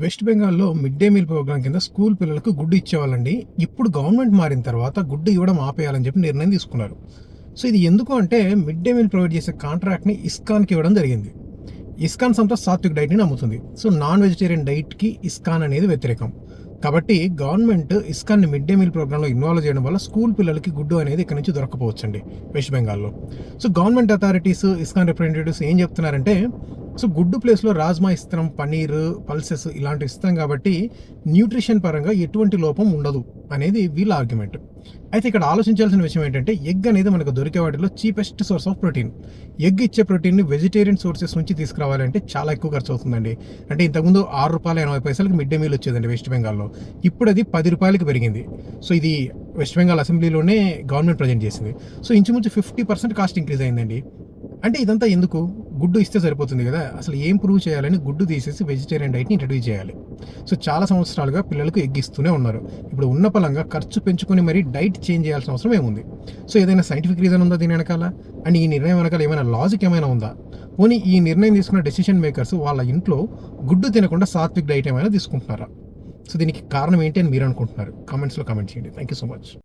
West బెంగాల్‌లో mid day meal programme కింద school పిల్లలకు గుడ్డు ఇచ్చేవాళ్ళండి. ఇప్పుడు గవర్నమెంట్ మారిన తర్వాత గుడ్డు ఇవ్వడం ఆపేయాలని చెప్పి నిర్ణయం తీసుకున్నారు. సో ఇది ఎందుకు అంటే మిడ్ డే మీల్ ప్రొవైడ్ చేసే కాంట్రాక్ట్‌ని ఇస్కాన్‌కి ఇవ్వడం జరిగింది. ఇస్కాన్ సంస్థ సాత్విక్ డైట్‌ని నమ్ముతుంది. సో నాన్ వెజిటేరియన్ డైట్‌కి ఇస్కాన్ అనేది వ్యతిరేకం. కాబట్టి గవర్నమెంట్ ఇస్కాన్‌ని మిడ్ డే మీల్ ప్రోగ్రామ్‌లో ఇన్వాల్వ్ చేయడం వల్ల స్కూల్ పిల్లలకి గుడ్డు అనేది ఇక్కడి నుంచి దొరక్కపోవచ్చండి వెస్ట్ బెంగాల్‌లో. So government authorities, ISKCON representatives ఏం చెప్తున్నారంటే, సో గుడ్డు ప్లేస్‌లో రాజ్మా ఇస్తున్నాం, పన్నీర్, పల్సెస్ ఇలాంటివి ఇస్తాం కాబట్టి న్యూట్రిషన్ పరంగా ఎటువంటి లోపం ఉండదు అనేది వీళ్ళ ఆర్గ్యుమెంట్. అయితే ఇక్కడ ఆలోచించాల్సిన విషయం ఏంటంటే, ఎగ్ అనేది మనకు దొరికే వాటిలో cheapest source of protein. Egg ఇచ్చే ప్రోటీన్‌ని వెజిటేరియన్ సోర్సెస్ నుంచి తీసుకురావాలంటే చాలా ఎక్కువ ఖర్చు అవుతుందండి. అంటే ఇంతకుముందు ₹6.80కి మిడ్ డే మీల్ వచ్చేదండి వెస్ట్ బెంగాల్‌లో. ఇప్పుడు అది ₹10కి పెరిగింది. సో ఇది వెస్ట్ బెంగాల్ అసెంబ్లీలోనే గవర్నమెంట్ ప్రజెంట్ చేసింది. సో ఇంచుమించు 50% కాస్ట్ ఇంక్రీజ్ అయిందండి. అంటే ఇదంతా ఎందుకు? గుడ్డు ఇస్తే సరిపోతుంది కదా! అసలు ఏం ప్రూవ్ చేయాలని గుడ్డు తీసేసి వెజిటేరియన్ డైట్‌ని ఇంట్రడ్యూస్ చేయాలి. సో చాలా సంవత్సరాలుగా పిల్లలకు ఎగ్ ఇస్తూనే ఉన్నారు. ఇప్పుడు ఉన్న పలంగా ఖర్చు పెంచుకొని మరీ డైట్ చేంజ్ చేయాల్సిన అవసరం ఏముంది? సో ఏదైనా సైంటిఫిక్ రీజన్ ఉందా దీని వెనకాల? అండ్ ఈ నిర్ణయం వెనకాల ఏమైనా లాజిక్ ఏమైనా ఉందా? పోనీ ఈ నిర్ణయం తీసుకున్న డెసిషన్ మేకర్స్ వాళ్ళ ఇంట్లో గుడ్డు తినకుండా సాత్విక్ డైట్ ఏమైనా తీసుకుంటున్నారా? సో దీనికి కారణం ఏంటి అని మీరు అనుకుంటున్నారు? కామెంట్స్‌లో కామెంట్ చేయండి. Thank you so much.